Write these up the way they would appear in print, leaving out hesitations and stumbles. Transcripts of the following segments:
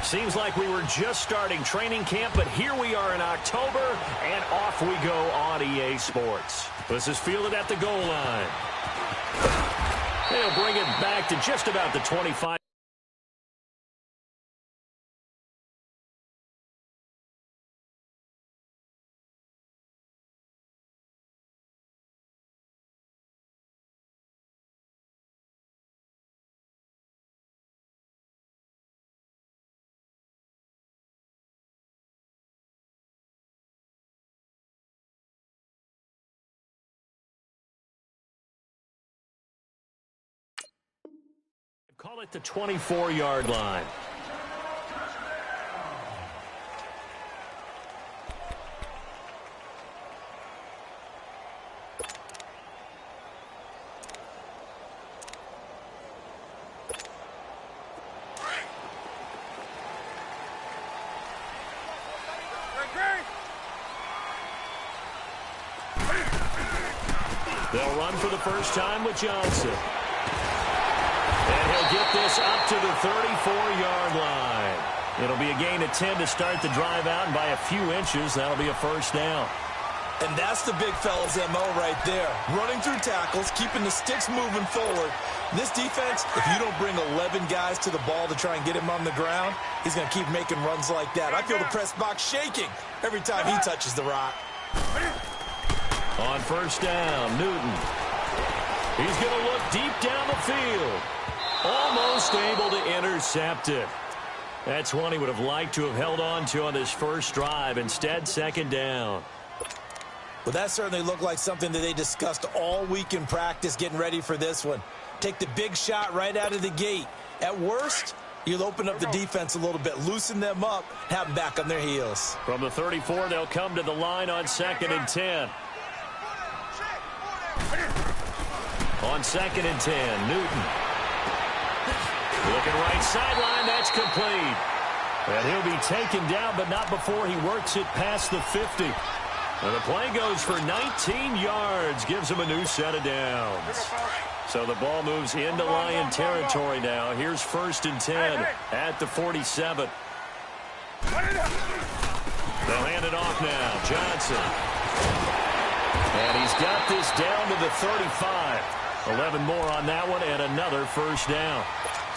Seems like we were just starting training camp, but here we are in October, and off we go on EA Sports. This is fielded at the goal line. They'll bring it back to just about the 25. Call it the 24-yard line. They'll run for the first time with Johnson. And he'll get this up to the 34-yard line. It'll be a gain of 10 to start the drive out, and by a few inches, that'll be a first down. And that's the big fella's MO right there. Running through tackles, keeping the sticks moving forward. This defense, if you don't bring 11 guys to the ball to try and get him on the ground, he's going to keep making runs like that. I feel the press box shaking every time he touches the rock. On first down, Newton. He's going to look deep down the field. Almost able to intercept it. That's one he would have liked to have held on to on this first drive. Instead, second down. Well, that certainly looked like something that they discussed all week in practice getting ready for this one. Take the big shot right out of the gate. At worst, you'll open up the defense a little bit, loosen them up, have them back on their heels. From the 34, they'll come to the line on 2nd and 10. On 2nd and 10, Newton. Looking right sideline, that's complete. And he'll be taken down, but not before he works it past the 50. And the play goes for 19 yards, gives him a new set of downs. So the ball moves into Lion territory now. Here's 1st and 10 at the 47. They'll hand it off now. Johnson. And he's got this down to the 35. 11 more on that one, and another first down.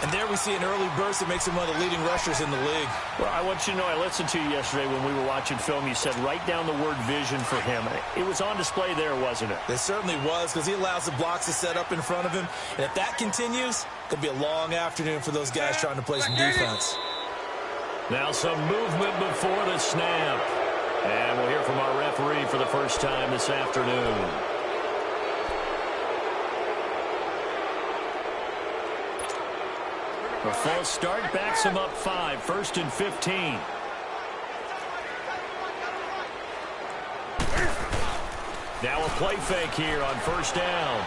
And there we see an early burst that makes him one of the leading rushers in the league. Well, I want you to know, I listened to you yesterday when we were watching film. You said write down the word vision for him. It was on display there, wasn't it? It certainly was, because he allows the blocks to set up in front of him. And if that continues, it could be a long afternoon for those guys trying to play some defense. Now some movement before the snap. And we'll hear from our referee for the first time this afternoon. A false start backs him up 5. 1st and 15. Now a play fake here on first down.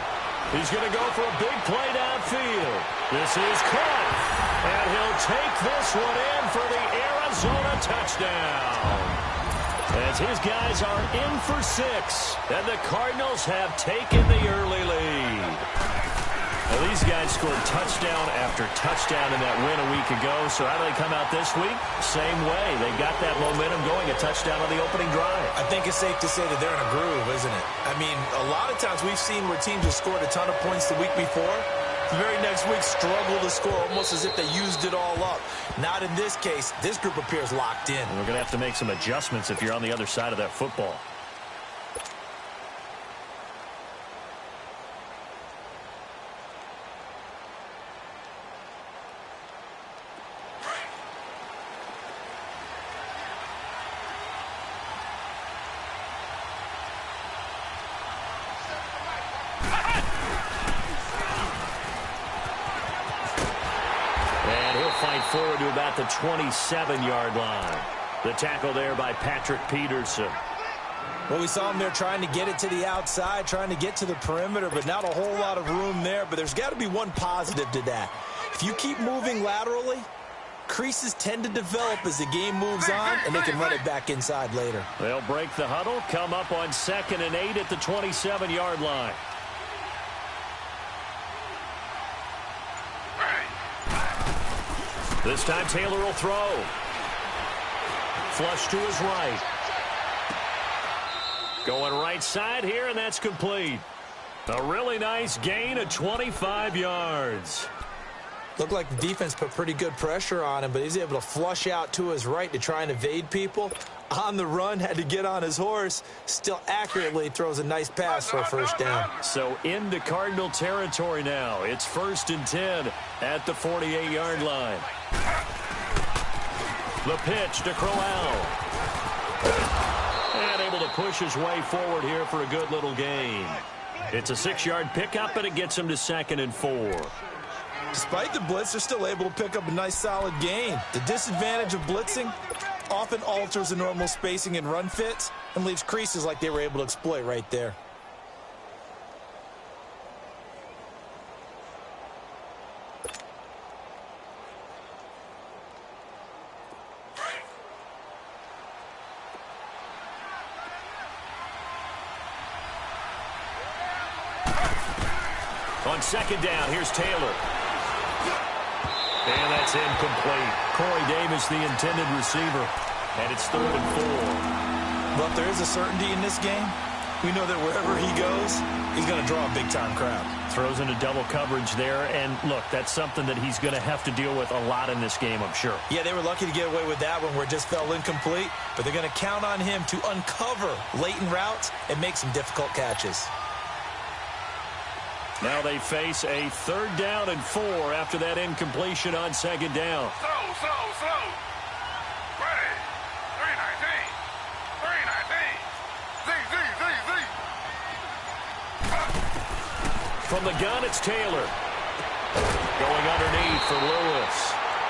He's going to go for a big play downfield. This is caught. And he'll take this one in for the Arizona touchdown. As his guys are in for 6. And the Cardinals have taken the early lead. Well, these guys scored touchdown after touchdown in that win a week ago. So how do they come out this week? Same way. They got that momentum going, a touchdown on the opening drive. I think it's safe to say that they're in a groove, isn't it? I mean, a lot of times we've seen where teams have scored a ton of points the week before. The very next week struggle to score almost as if they used it all up. Not in this case. This group appears locked in. And we're going to have to make some adjustments if you're on the other side of that football. Forward to about the 27-yard line. The tackle there by Patrick Peterson. Well, we saw him there trying to get it to the outside, trying to get to the perimeter, but not a whole lot of room there. But there's got to be one positive to that. If you keep moving laterally, creases tend to develop as the game moves on, and they can run it back inside later. They'll break the huddle, come up on 2nd and 8 at the 27-yard line. This time Taylor will throw. Flush to his right. Going right side here, and that's complete. A really nice gain of 25 yards. Looked like the defense put pretty good pressure on him, but he's able to flush out to his right to try and evade people. On the run, had to get on his horse. Still accurately throws a nice pass for a first down. So into Cardinal territory now. It's 1st and 10 at the 48-yard line. The pitch to Crowell. And able to push his way forward here for a good little gain. It's a 6-yard pickup, and it gets him to 2nd and 4. Despite the blitz, they're still able to pick up a nice solid gain. The disadvantage of blitzing often alters the normal spacing and run fits and leaves creases like they were able to exploit right there. On 2nd down, here's Taylor. And that's incomplete. Corey Davis, the intended receiver. And it's 3rd and 4. But there is a certainty in this game. We know that wherever he goes, he's going to draw a big-time crowd. Throws into double coverage there. And, look, that's something that he's going to have to deal with a lot in this game, I'm sure. Yeah, they were lucky to get away with that one where it just fell incomplete. But they're going to count on him to uncover latent routes and make some difficult catches. Now they face a 3rd down and 4 after that incompletion on 2nd down. Slow. Ready. 319. From the gun, it's Taylor. Going underneath for Lewis.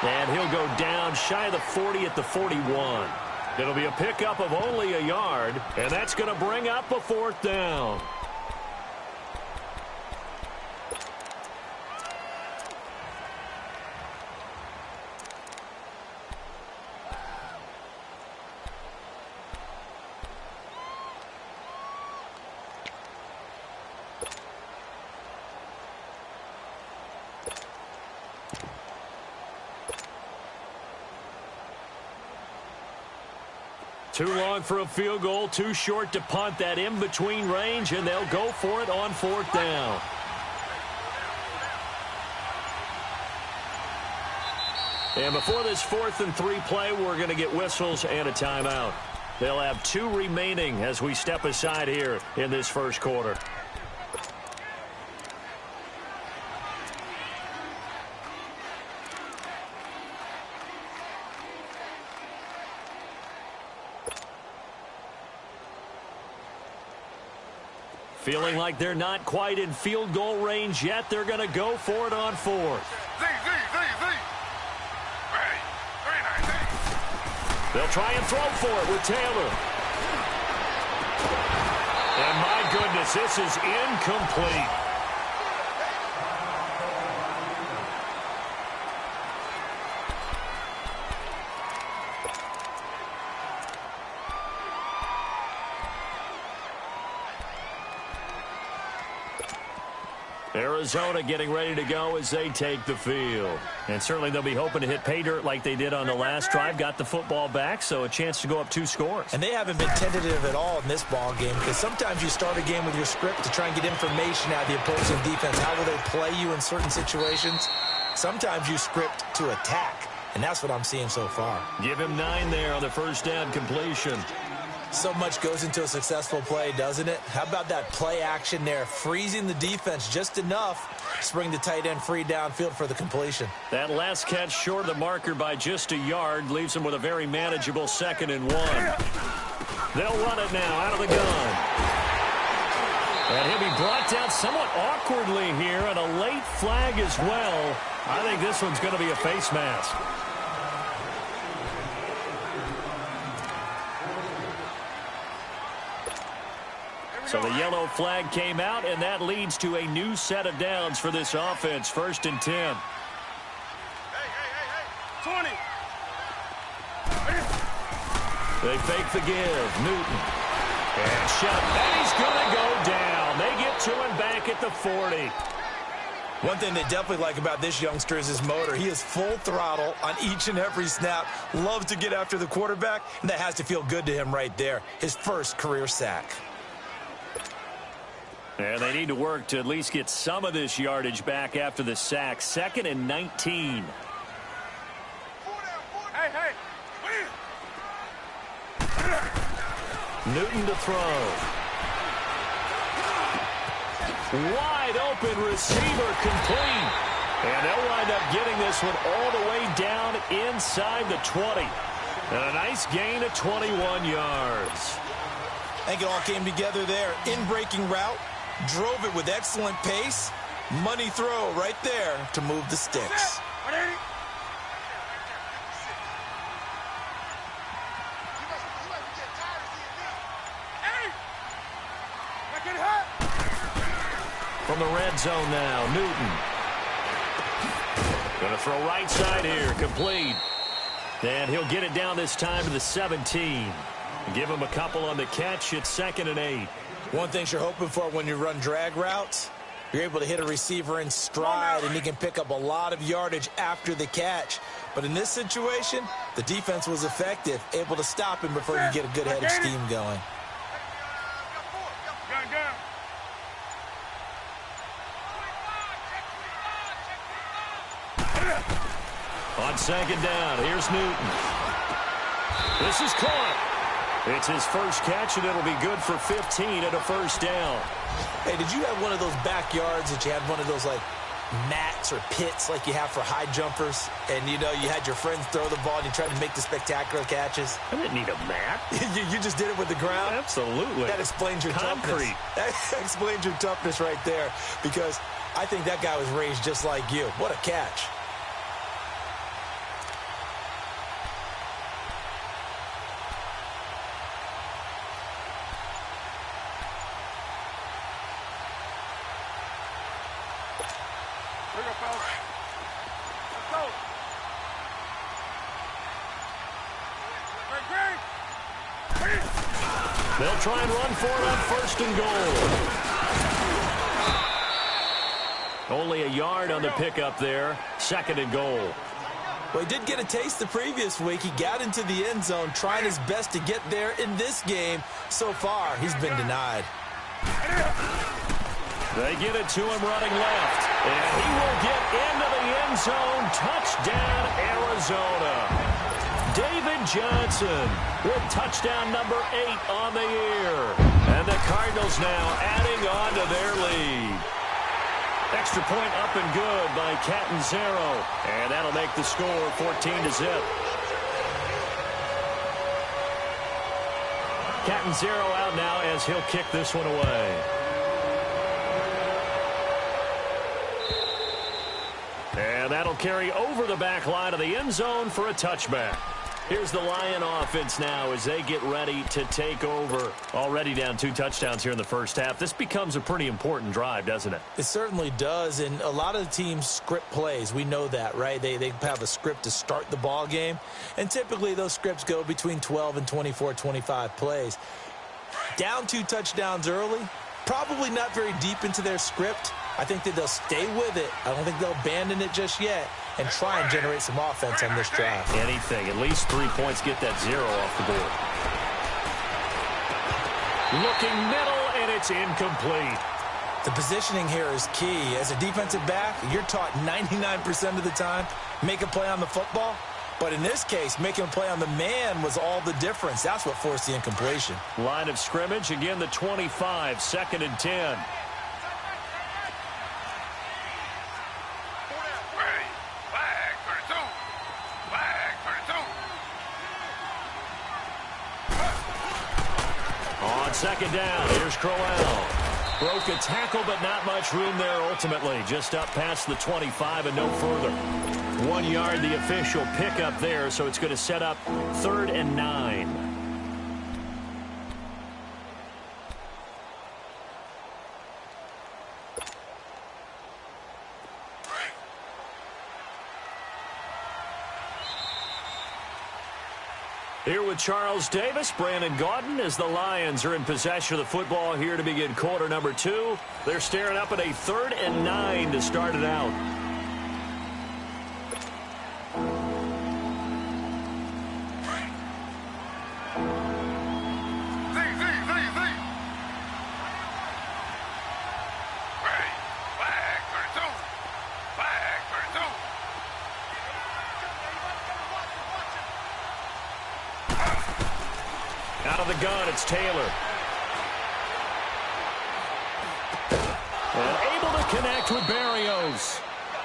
And he'll go down shy of the 40 at the 41. It'll be a pickup of only a yard, and that's going to bring up a 4th down. Too long for a field goal, too short to punt. That in-between range, and they'll go for it on 4th down. And before this 4th and 3 play, we're going to get whistles and a timeout. They'll have 2 remaining as we step aside here in this first quarter. Feeling like they're not quite in field goal range yet. They're going to go for it on 4th. Ready. 319. They'll try and throw for it with Taylor. And my goodness, this is incomplete. Arizona getting ready to go as they take the field. And certainly they'll be hoping to hit pay dirt like they did on the last drive. Got the football back, so a chance to go up 2 scores. And they haven't been tentative at all in this ball game because sometimes you start a game with your script to try and get information out of the opposing defense. How will they play you in certain situations? Sometimes you script to attack, and that's what I'm seeing so far. Give him 9 there on the first down completion. So much goes into a successful play, doesn't it? How about that play action there, freezing the defense just enough to bring the tight end free downfield for the completion. That last catch short of the marker by just a yard leaves him with a very manageable 2nd and 1. They'll run it now out of the gun. And he'll be brought down somewhat awkwardly here, and a late flag as well. I think this one's going to be a face mask. So the yellow flag came out, and that leads to a new set of downs for this offense. 1st and 10. Hey. 20. They fake the give. Newton. And shot. And he's going to go down. They get to him back at the 40. One thing they definitely like about this youngster is his motor. He is full throttle on each and every snap, loves to get after the quarterback, and that has to feel good to him right there. His first career sack. And they need to work to at least get some of this yardage back after the sack. 2nd and 19. Hey. Newton to throw. Wide open receiver complete. And they'll wind up getting this one all the way down inside the 20. And a nice gain of 21 yards. I think it all came together there. In-breaking route, drove it with excellent pace. Money throw right there to move the sticks. From the red zone now, Newton. Going to throw right side here, complete. And he'll get it down this time to the 17. Give him a couple on the catch. It's 2nd and 8. One thing you're hoping for when you run drag routes, you're able to hit a receiver in stride, and he can pick up a lot of yardage after the catch. But in this situation, the defense was effective, able to stop him before you get a good head of steam going. On 2nd down, here's Newton. This is caught. It's his first catch, and it'll be good for 15 and a first down. Hey, did you have one of those backyards that you had one of those, like, mats or pits like you have for high jumpers? And, you know, you had your friends throw the ball and you tried to make the spectacular catches? I didn't need a mat. you just did it with the ground? Absolutely. That explains your concrete. Toughness. That explains your toughness right there, because I think that guy was raised just like you. What a catch. They'll try and run for it on 1st and goal. Only a yard on the pickup there. 2nd and goal. Well, he did get a taste the previous week. He got into the end zone, trying his best to get there in this game. So far, he's been denied. They get it to him running left. And he will get into the end zone. Touchdown, Arizona. David Johnson with touchdown number 8 on the year. And the Cardinals now adding on to their lead. Extra point up and good by Catanzaro. And that'll make the score 14-0. Catanzaro out now as he'll kick this one away. And that'll carry over the back line of the end zone for a touchback. Here's the Lion offense now as they get ready to take over. Already down 2 touchdowns here in the first half. This becomes a pretty important drive, doesn't it? It certainly does, and a lot of the teams script plays. We know that, right? They have a script to start the ball game, and typically those scripts go between 12 and 24, 25 plays. Down 2 touchdowns early, probably not very deep into their script. I think that they'll stay with it. I don't think they'll abandon it just yet and try and generate some offense on this drive. Anything. At least 3 points, get that 0 off the board. Looking middle, and it's incomplete. The positioning here is key. As a defensive back, you're taught 99% of the time, make a play on the football. But in this case, making a play on the man was all the difference. That's what forced the incompletion. Line of scrimmage, again the 25, 2nd and 10. On 2nd down, here's Crowell. Broke a tackle, but not much room there ultimately. Just up past the 25 and no further. 1 yard, the official pickup there, so it's going to set up 3rd and 9. Here with Charles Davis, Brandon Gaudin, as the Lions are in possession of the football here to begin quarter number 2. They're staring up at a 3rd and 9 to start it out. Out of the gun, it's Taylor. And able to connect with Berrios.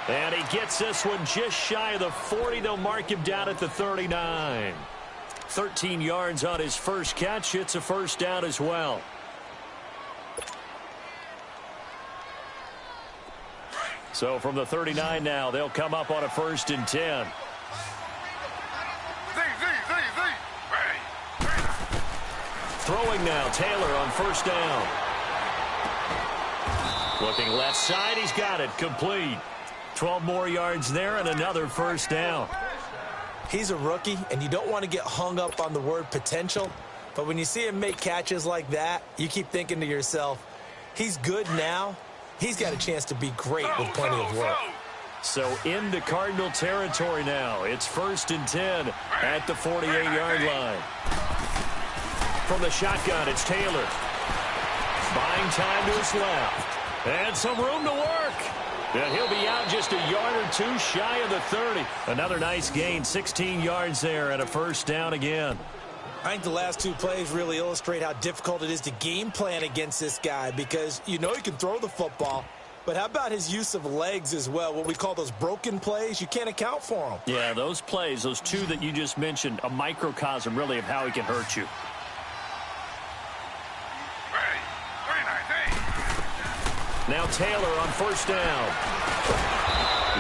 And he gets this one just shy of the 40. They'll mark him down at the 39. 13 yards on his first catch. It's a first down as well. So from the 39 now, they'll come up on a 1st and 10. Throwing now, Taylor on 1st down. Looking left side, he's got it, complete. 12 more yards there and another 1st down. He's a rookie, and you don't want to get hung up on the word potential. But when you see him make catches like that, you keep thinking to yourself, he's good now. He's got a chance to be great with plenty of work. So into Cardinal territory now. It's 1st and 10 at the 48-yard line. From the shotgun, it's Taylor. Buying time to his left. And some room to work. And he'll be out just a yard or 2 shy of the 30. Another nice gain, 16 yards there and a 1st down again. I think the last 2 plays really illustrate how difficult it is to game plan against this guy because you know he can throw the football, but how about his use of legs as well? What we call those broken plays, you can't account for them. Yeah, those plays, those 2 that you just mentioned, a microcosm really of how he can hurt you. Now Taylor on 1st down.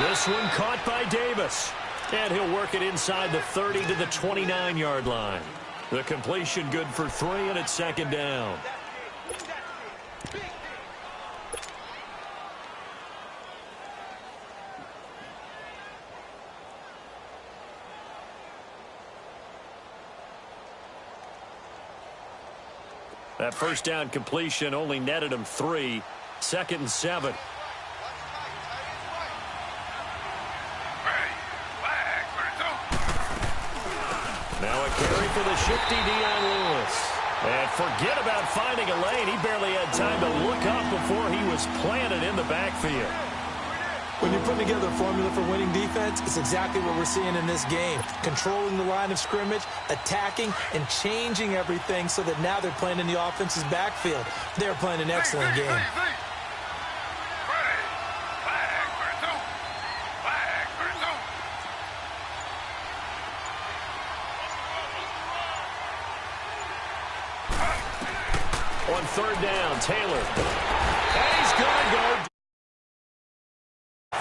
This one caught by Davis. And he'll work it inside the 30 to the 29-yard line. The completion good for 3, and it's 2nd down. That 1st down completion only netted him 3. 2nd and 7. Now a carry for the shifty Dion Lewis. And forget about finding a lane. He barely had time to look up before he was planted in the backfield. When you're putting together a formula for winning defense, it's exactly what we're seeing in this game. Controlling the line of scrimmage, attacking, and changing everything so that now they're playing in the offense's backfield. They're playing an excellent game. On 3rd down, Taylor. And he's going to go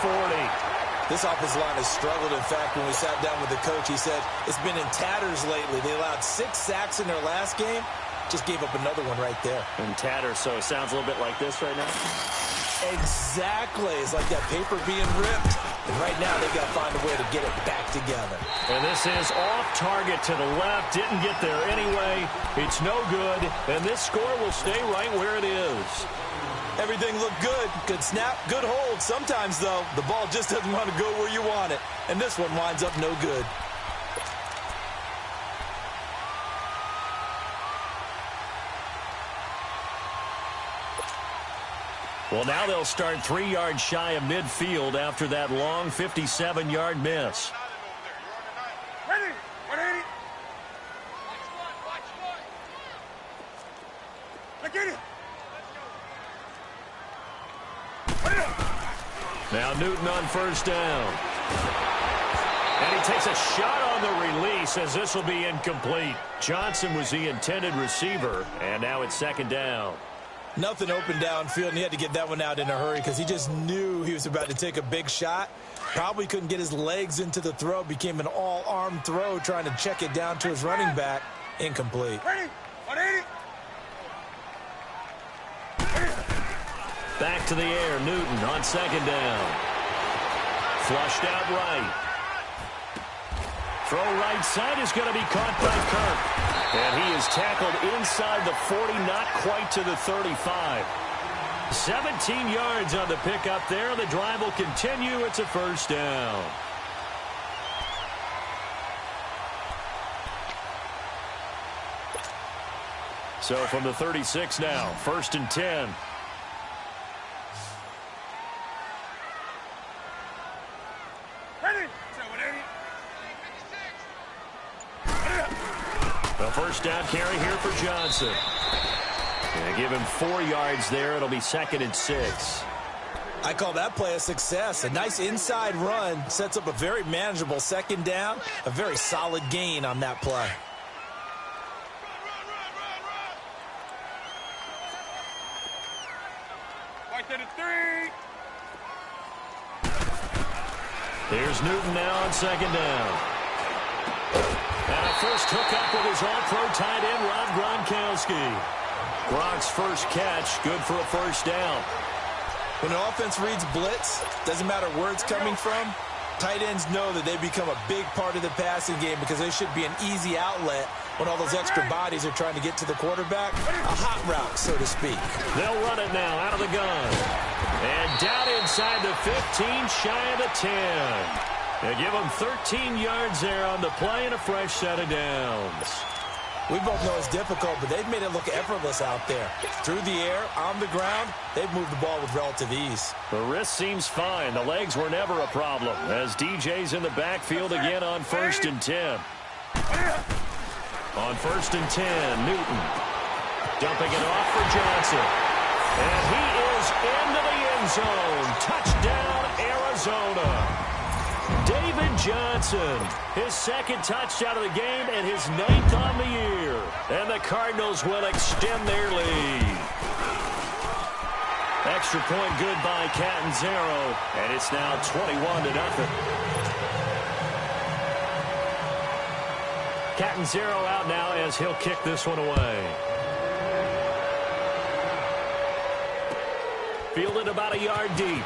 40. This offensive line has struggled. In fact, when we sat down with the coach, he said it's been in tatters lately. They allowed 6 sacks in their last game. Just gave up another one right there. In tatters, so it sounds a little bit like this right now. Exactly. It's like that paper being ripped. And right now, they've got to find a way to get it back together. And this is off target to the left. Didn't get there anyway. It's no good. And this score will stay right where it is. Everything looked good. Good snap, good hold. Sometimes, though, the ball just doesn't want to go where you want it. And this one winds up no good. Well, now they'll start 3 yards shy of midfield after that long 57-yard miss. Ready? 180. I get it. Now Newton on 1st down. And he takes a shot on the release as this will be incomplete. Johnson was the intended receiver, and now it's 2nd down. Nothing open downfield, and he had to get that one out in a hurry because he just knew he was about to take a big shot. Probably couldn't get his legs into the throw. Became an all-arm throw trying to check it down to his running back. Incomplete. Ready? 180. Back to the air, Newton on 2nd down. Flushed out right. Throw right side is going to be caught by Kirk. And he is tackled inside the 40, not quite to the 35. 17 yards on the pickup there. The drive will continue. It's a first down. So from the 36 now, 1st and 10. Ready? A first down carry here for Johnson. They give him 4 yards there. It'll be 2nd and 6. I call that play a success. A nice inside run sets up a very manageable 2nd down. A very solid gain on that play. Right to the 3. Here's Newton now on 2nd down. And a first hookup with his all-pro tight end, Rob Gronkowski. Gronk's first catch, good for a first down. When an offense reads blitz, doesn't matter where it's coming from, tight ends know that they become a big part of the passing game because they should be an easy outlet when all those extra bodies are trying to get to the quarterback. A hot route, so to speak. They'll run it now out of the gun. And down inside the 15, shy of the 10. They give them 13 yards there on the play and a fresh set of downs. We both know it's difficult, but they've made it look effortless out there. Through the air, on the ground, they've moved the ball with relative ease. The wrist seems fine. The legs were never a problem as DJ's in the backfield again on 1st and 10. On 1st and 10, Newton dumping it off for Johnson. And he is into the end zone. Touchdown, Arizona. David Johnson, his 2nd touchdown of the game and his 9th on the year. And the Cardinals will extend their lead. Extra point good by Catanzaro, and it's now 21-0. Catanzaro out now as he'll kick this one away. Fielded about a yard deep.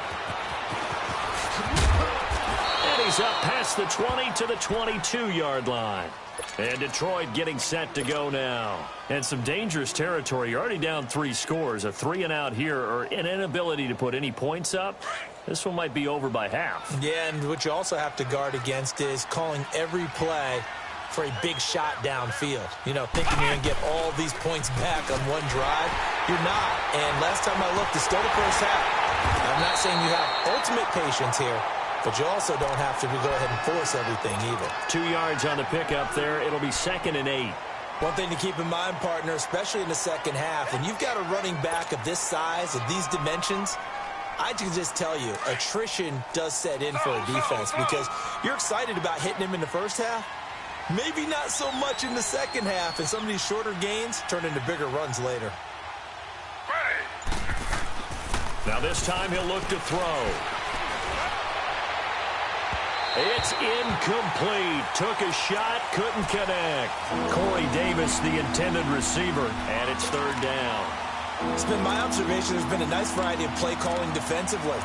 And he's up past the 20 to the 22-yard line. And Detroit getting set to go now. And some dangerous territory. You're already down 3 scores. A 3-and-out here or an inability to put any points up. This one might be over by half. Yeah, and what you also have to guard against is calling every play for a big shot downfield. You know, thinking you're going to get all these points back on one drive. You're not. And last time I looked, it's still the first half. I'm not saying you have ultimate patience here, but you also don't have to go ahead and force everything either. 2 yards on the pickup there. It'll be 2nd and 8. One thing to keep in mind, partner, especially in the second half, when you've got a running back of this size, of these dimensions, I can just tell you, attrition does set in for a defense because you're excited about hitting him in the first half. Maybe not so much in the second half, and some of these shorter gains turn into bigger runs later. Now this time he'll look to throw. It's incomplete. Took a shot, couldn't connect. Corey Davis, the intended receiver, and it's 3rd down. It's been my observation there's been a nice variety of play calling defensively.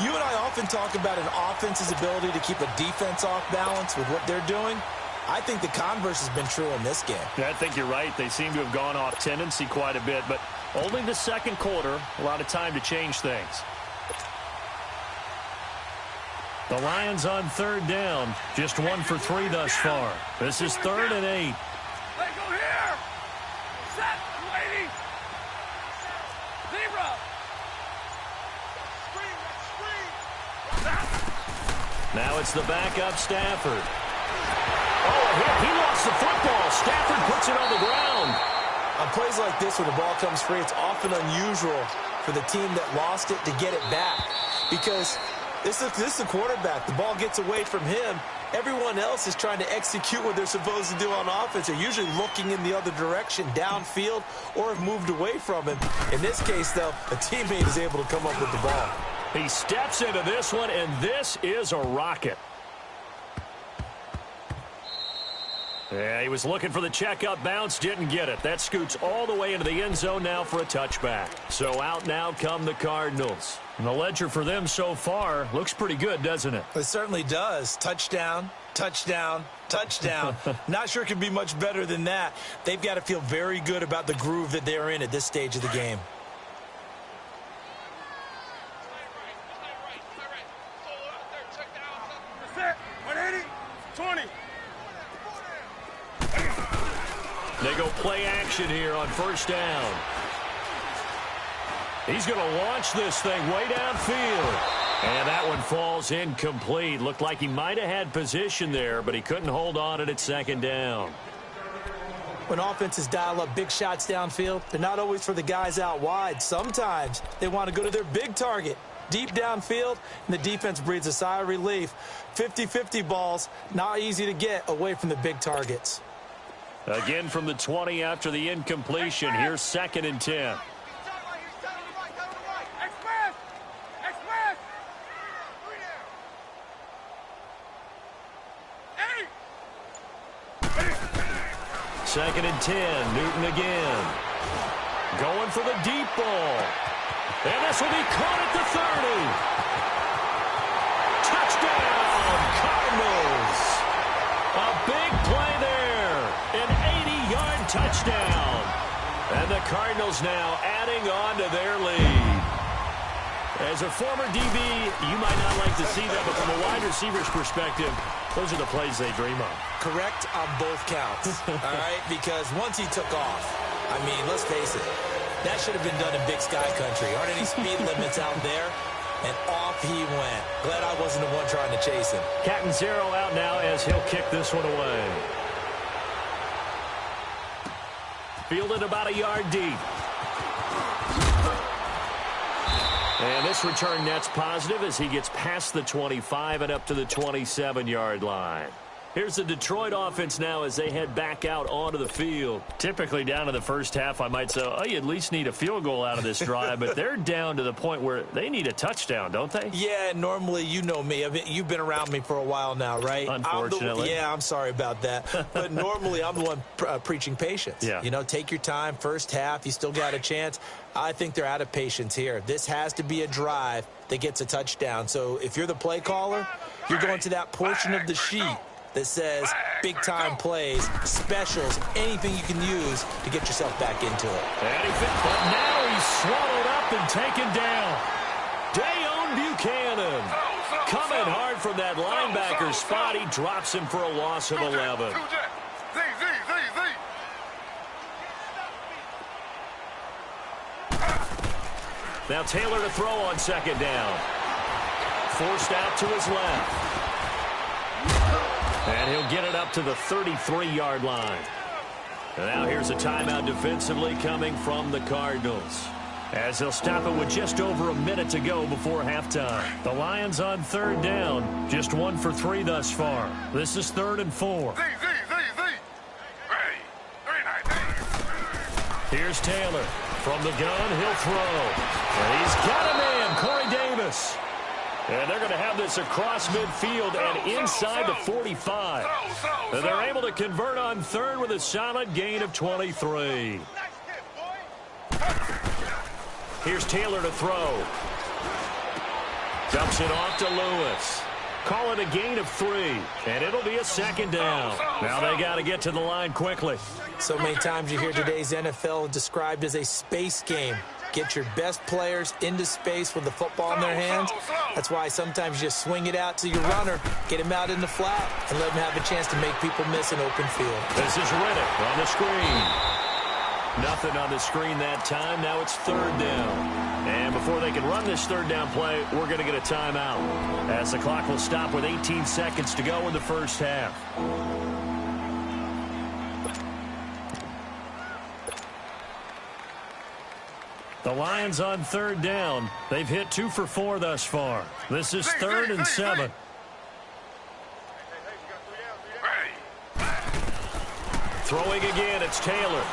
You and I often talk about an offense's ability to keep a defense off balance with what they're doing. I think the converse has been true in this game. Yeah, I think you're right. They seem to have gone off tendency quite a bit, but only the 2nd quarter, a lot of time to change things. The Lions on 3rd down, just 1 for 3 thus far. This is 3rd and 8. Let go here. Set, lady. Zebra. Screen. Now it's the backup Stafford. Oh, a hit. He lost the football. Stafford puts it on the ground. On plays like this where the ball comes free, it's often unusual for the team that lost it to get it back because this is the quarterback. The ball gets away from him. Everyone else is trying to execute what they're supposed to do on offense. They're usually looking in the other direction, downfield, or have moved away from him. In this case, though, a teammate is able to come up with the ball. He steps into this one, and this is a rocket. Yeah, he was looking for the checkup bounce, didn't get it. That scoots all the way into the end zone now for a touchback. So out now come the Cardinals. And the ledger for them so far looks pretty good, doesn't it? It certainly does. Touchdown, touchdown, touchdown. Not sure it could be much better than that. They've got to feel very good about the groove that they're in at this stage of the game. Set. 180. 20. They go play action here on first down. He's going to launch this thing way downfield. And that one falls incomplete. Looked like he might have had position there, but he couldn't hold on at second down. When offenses dial up big shots downfield, they're not always for the guys out wide. Sometimes they want to go to their big target, deep downfield, and the defense breathes a sigh of relief. 50-50 balls, not easy to get away from the big targets. Again from the 20 after the incompletion. Here's 2nd and 10. Express. Express. 2nd and 10. Newton again. Going for the deep ball. And this will be caught at the 30. Touchdown, Cardinals. A big play there. An 80-yard touchdown. And the Cardinals now adding on to their lead. As a former DB, you might not like to see that, but from a wide receiver's perspective, those are the plays they dream of. Correct on both counts, all right? Because once he took off, I mean, let's face it, that should have been done in Big Sky Country. Aren't any speed limits out there? And off he went. Glad I wasn't the one trying to chase him. Catanzaro out now as he'll kick this one away. Fielded about a yard deep. And this return net's positive as he gets past the 25 and up to the 27-yard line. Here's the Detroit offense now as they head back out onto the field. Typically down to the first half, I might say, oh, you at least need a field goal out of this drive, but they're down to the point where they need a touchdown, don't they? Yeah, normally, you know me. You've been around me for a while now, right? Unfortunately. I'm sorry about that. But normally, I'm the one preaching patience. Yeah. You know, take your time. First half, you still got a chance. I think they're out of patience here. This has to be a drive that gets a touchdown. So if you're the play caller, you're going to that portion of the sheet that says big-time plays, specials, anything you can use to get yourself back into it. But now he's swallowed up and taken down. Dayon Buchanan coming hard from that linebacker spot. He drops him for a loss of 11. Now Taylor to throw on second down. Forced out to his left. And he'll get it up to the 33-yard line. And now here's a timeout defensively coming from the Cardinals, as they'll stop it with just over a minute to go before halftime. The Lions on third down, just 1 for 3 thus far. This is 3rd and 4. Here's Taylor. From the gun, he'll throw. And he's got a man, Corey Davis. And they're going to have this across midfield and inside the 45. And they're able to convert on third with a solid gain of 23. Here's Taylor to throw. Dumps it off to Lewis. Call it a gain of 3, and it'll be a 2nd down. Now they got to get to the line quickly. So many times you hear today's NFL described as a space game. Get your best players into space with the football in their hands. That's why sometimes you just swing it out to your runner, get him out in the flat, and let him have a chance to make people miss an open field. This is Riddick on the screen. Nothing on the screen that time. Now it's 3rd down. And before they can run this 3rd down play, we're going to get a timeout, as the clock will stop with 18 seconds to go in the first half. The Lions on 3rd down. They've hit 2 for 4 thus far. This is 3rd and 7. Throwing again, it's Taylor.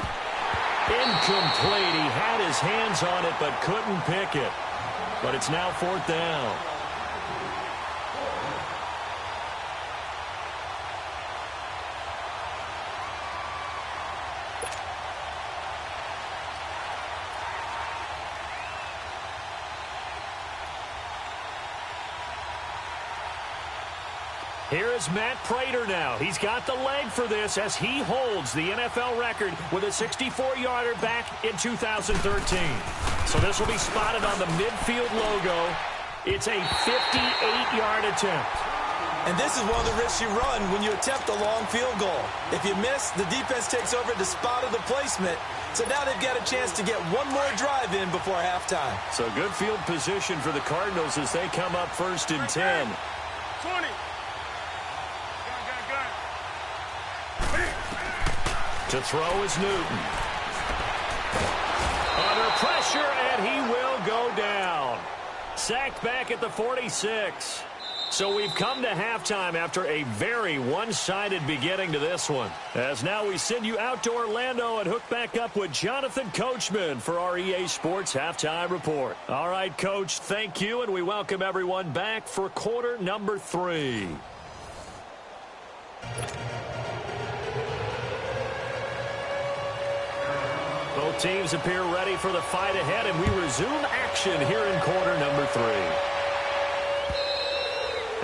Incomplete. He had his hands on it but couldn't pick it. But it's now 4th down. Here is Matt Prater now. He's got the leg for this as he holds the NFL record with a 64-yarder back in 2013. So this will be spotted on the midfield logo. It's a 58-yard attempt. And this is one of the risks you run when you attempt a long field goal. If you miss, the defense takes over the spot of the placement. So now they've got a chance to get one more drive in before halftime. So good field position for the Cardinals as they come up first and 10. 20. To throw is Newton. Under pressure, and he will go down. Sacked back at the 46. So we've come to halftime after a very one-sided beginning to this one. As now we send you out to Orlando and hook back up with Jonathan Coachman for our EA Sports Halftime Report. All right, Coach, thank you, and we welcome everyone back for quarter number 3. Both teams appear ready for the fight ahead, and we resume action here in quarter number 3.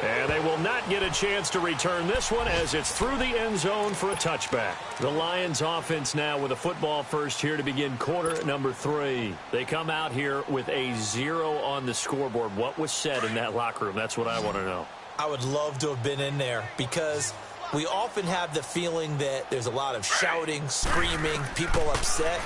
And they will not get a chance to return this one as it's through the end zone for a touchback. The Lions offense now with a football first here to begin quarter number 3. They come out here with a 0 on the scoreboard. What was said in that locker room? That's what I want to know. I would love to have been in there because we often have the feeling that there's a lot of shouting, screaming, people upset.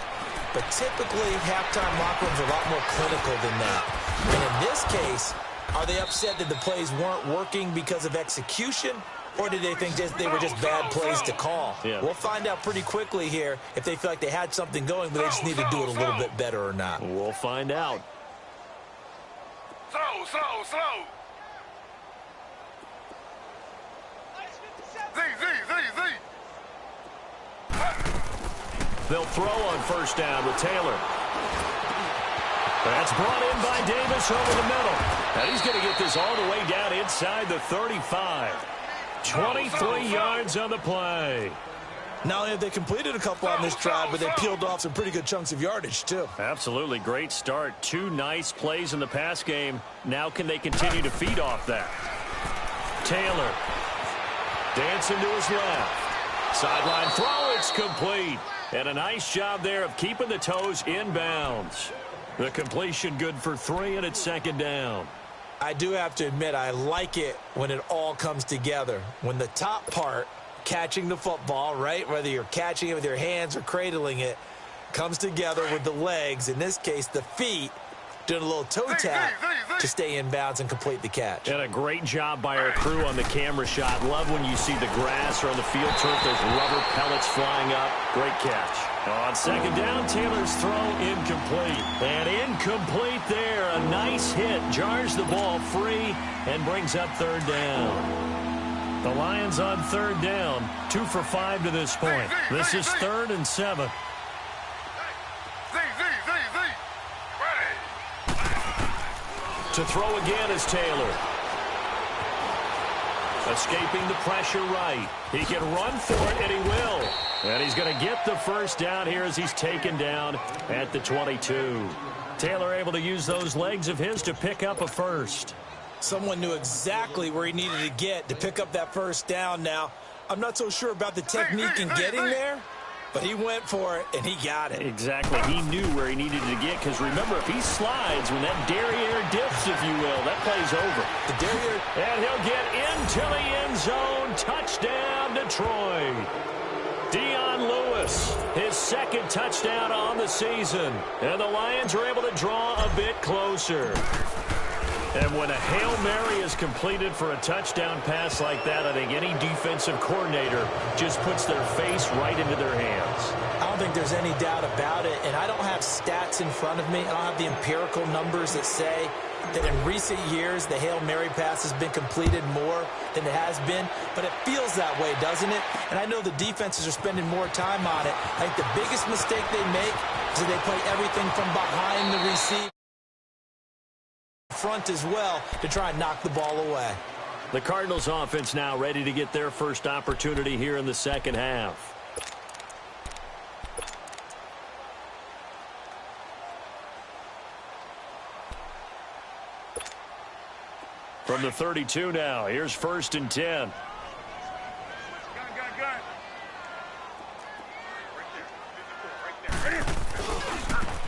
But typically, halftime locker rooms are a lot more clinical than that. And in this case, are they upset that the plays weren't working because of execution? Or did they think they were just bad plays to call? Yeah. We'll find out pretty quickly here if they feel like they had something going, but they just need to do it a little bit better or not. We'll find out. Slow. Z. They'll throw on first down with Taylor. That's brought in by Davis over the middle. And he's going to get this all the way down inside the 35. 23 yards on the play. Not only have they completed a couple on this drive, but they peeled off some pretty good chunks of yardage, too. Absolutely great start. 2 nice plays in the pass game. Now can they continue to feed off that? Taylor dancing to his left. Sideline throw, it's complete. And a nice job there of keeping the toes inbounds. The completion good for 3, and it's second down. I do have to admit, I like it when it all comes together. When the top part, catching the football, right, whether you're catching it with your hands or cradling it, comes together with the legs, in this case the feet, doing a little toe tap to stay in bounds and complete the catch. And a great job by our crew on the camera shot. Love when you see the grass or on the field turf, those rubber pellets flying up. Great catch. On second down, Taylor's throw incomplete. And incomplete there. A nice hit. Jars the ball free and brings up third down. The Lions on third down. 2 for 5 to this point. This is 3rd and 7. To throw again is Taylor. Escaping the pressure right. He can run for it, and he will. And he's going to get the first down here as he's taken down at the 22. Taylor able to use those legs of his to pick up a first. Someone knew exactly where he needed to get to pick up that first down now. I'm not so sure about the technique in getting there, but he went for it, and he got it. Exactly. He knew where he needed to get, because remember, if he slides, when that derriere dips, if you will, that play's over. The derriere. And he'll get into the end zone. Touchdown, Detroit. Dion Lewis, his 2nd touchdown on the season. And the Lions are able to draw a bit closer. And when a Hail Mary is completed for a touchdown pass like that, I think any defensive coordinator just puts their face right into their hands. I don't think there's any doubt about it, and I don't have stats in front of me. I don't have the empirical numbers that say that in recent years the Hail Mary pass has been completed more than it has been, but it feels that way, doesn't it? And I know the defenses are spending more time on it. I think the biggest mistake they make is that they play everything from behind the receiver front as well to try and knock the ball away. The Cardinals offense now ready to get their first opportunity here in the second half. From the 32 now, here's 1st and 10.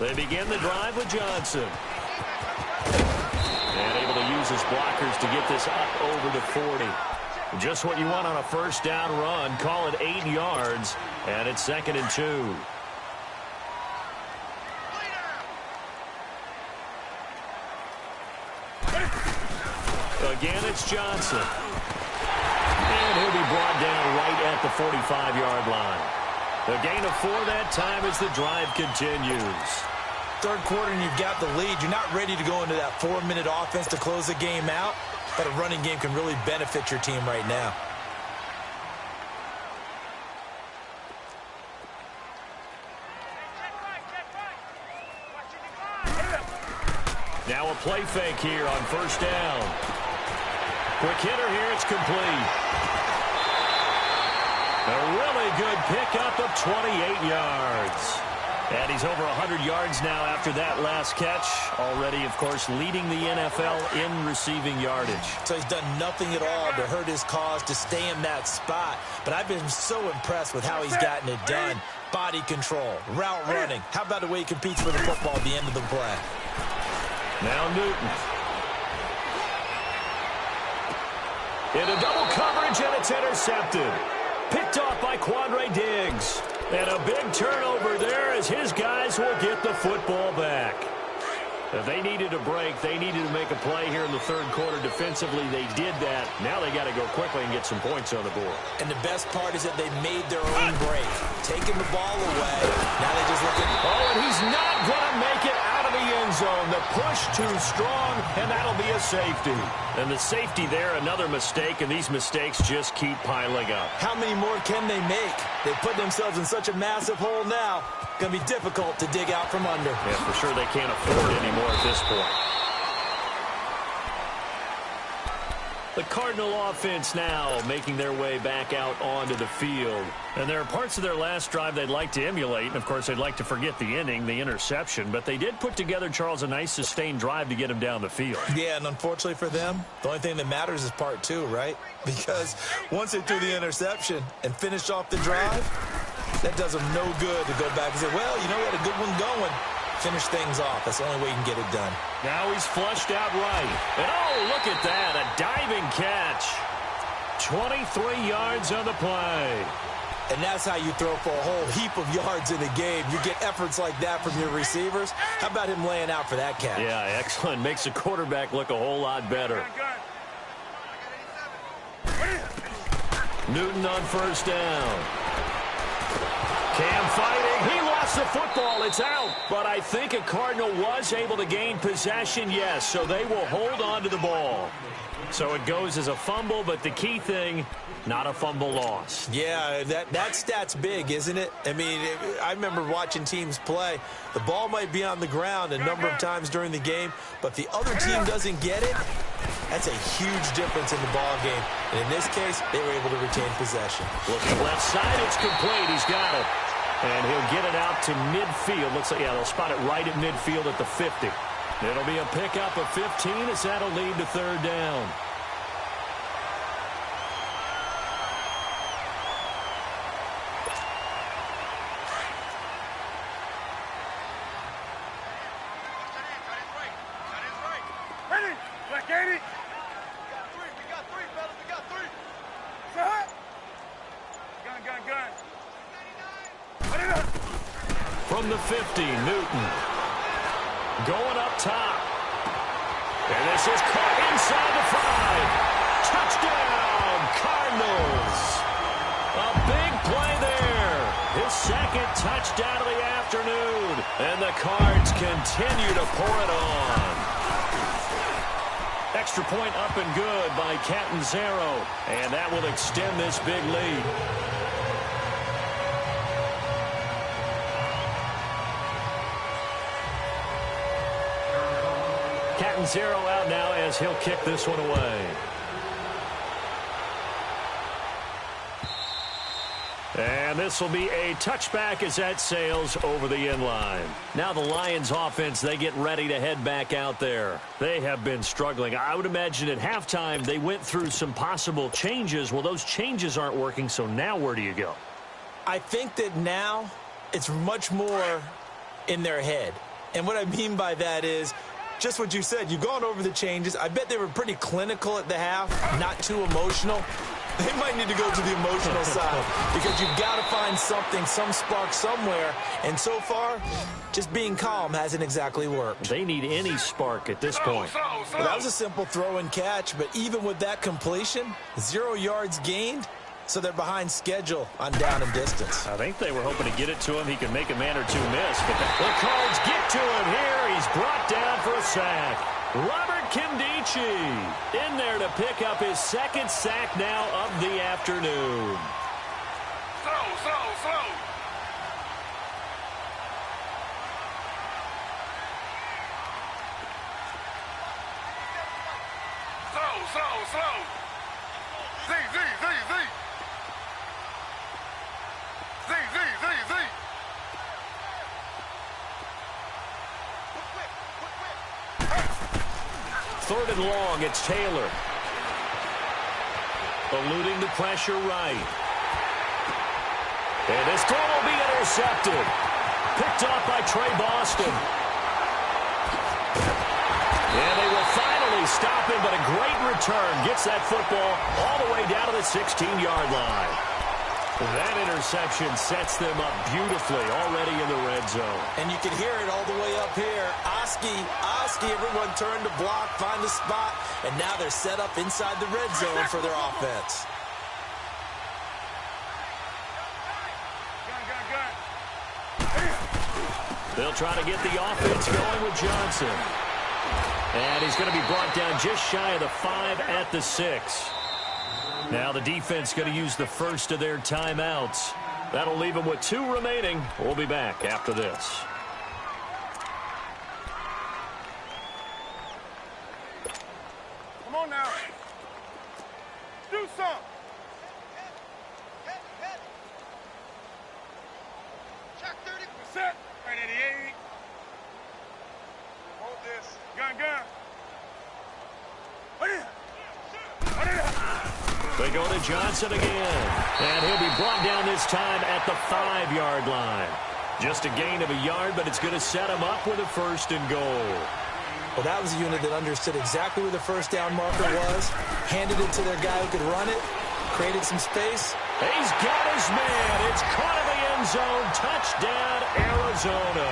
They begin the drive with Johnson. And able to use his blockers to get this up over the 40. Just what you want on a first down run. Call it 8 yards, and it's 2nd and 2. Again, it's Johnson. And he'll be brought down right at the 45-yard line. A gain of 4 that time as the drive continues. Third quarter and you've got the lead. You're not ready to go into that 4-minute offense to close the game out, but a running game can really benefit your team right now. Now a play fake here on first down. Quick hitter here, it's complete. A really good pickup of 28 yards. And he's over 100 yards now after that last catch. Already, of course, leading the NFL in receiving yardage. So he's done nothing at all to hurt his cause to stay in that spot. But I've been so impressed with how he's gotten it done. Body control, route running. How about the way he competes for the football at the end of the play? Now Newton. Into double coverage, and it's intercepted. Picked off by Quandre Diggs. And a big turnover there as his guys will get the football back. They needed a break. They needed to make a play here in the third quarter defensively. They did that. Now they got to go quickly and get some points on the board. And the best part is that they made their own break. Taking the ball away. Now they just look at... Oh, and he's not going to make it out of the end zone. The push too strong, and that'll be a safety. And the safety there, another mistake, and these mistakes just keep piling up. How many more can they make? They put themselves in such a massive hole now. Going to be difficult to dig out from under. Yeah, for sure they can't afford it anymore at this point. The Cardinal offense now making their way back out onto the field. And there are parts of their last drive they'd like to emulate. And, of course, they'd like to forget the inning, the interception. But they did put together, Charles, a nice sustained drive to get him down the field. Yeah, and unfortunately for them, the only thing that matters is part 2, right? Because once they threw the interception and finished off the drive, that does them no good to go back and say, well, you know, we had a good one going. Finish things off. That's the only way you can get it done. Now he's flushed out right. And, oh, look at that. A diving catch. 23 yards on the play. And that's how you throw for a whole heap of yards in a game. You get efforts like that from your receivers. How about him laying out for that catch? Yeah, excellent. Makes the quarterback look a whole lot better. Newton on first down. Cam fighting. He lost the football. It's out. But I think a Cardinal was able to gain possession, yes. So they will hold on to the ball. So it goes as a fumble, but the key thing, not a fumble loss. Yeah, that stat's big, isn't it? I mean, I remember watching teams play. The ball might be on the ground a number of times during the game, but the other team doesn't get it. That's a huge difference in the ball game. And in this case, they were able to retain possession. Looking left side, it's complete. He's got it. And he'll get it out to midfield. Looks like, yeah, they'll spot it right at midfield at the 50. It'll be a pickup of 15 as that'll lead to third down. From the 50, Newton. Going up top. And this is caught inside the 5. Touchdown, Cardinals. A big play there. His second touchdown of the afternoon. And the Cards continue to pour it on. Extra point up and good by Catanzaro. And that will extend this big lead. Catanzaro out now as he'll kick this one away. And this will be a touchback as that sails over the end line. Now the Lions offense, they get ready to head back out there. They have been struggling. I would imagine at halftime they went through some possible changes. Well, those changes aren't working, so now where do you go? I think that now it's much more in their head. And what I mean by that is just what you said. You've gone over the changes. I bet they were pretty clinical at the half, not too emotional. They might need to go to the emotional side because you've got to find something, some spark somewhere. And so far, just being calm hasn't exactly worked. They need any spark at this point. Well, that was a simple throw and catch, but even with that completion, 0 yards gained, so they're behind schedule on down and distance. I think they were hoping to get it to him. He could make a man or two miss, but the Cards get to him here. He's brought down for a sack. Robert Nkemdiche in there to pick up his second sack now of the afternoon. Slow. Z. Third and long, it's Taylor. Eluding the pressure right. And this throw will be intercepted. Picked off by Trey Boston. And they will finally stop him, but a great return. Gets that football all the way down to the 16-yard line. That interception sets them up beautifully already in the red zone. And you can hear it all the way up here. Oski, everyone turned to block, find the spot, and now they're set up inside the red zone for their offense. They'll try to get the offense going with Johnson. And he's going to be brought down just shy of the 5 at the 6. Now the defense going to use the first of their timeouts. That'll leave them with 2 remaining. We'll be back after this. Come on now. Do something. Check 30%. Right 88. Hold this. Gun. They go to Johnson again. And he'll be brought down this time at the 5-yard line. Just a gain of a yard, but it's going to set him up with a 1st and goal. Well, that was a unit that understood exactly where the first down marker was, handed it to their guy who could run it, created some space. He's got his man. It's caught in the end zone. Touchdown, Arizona.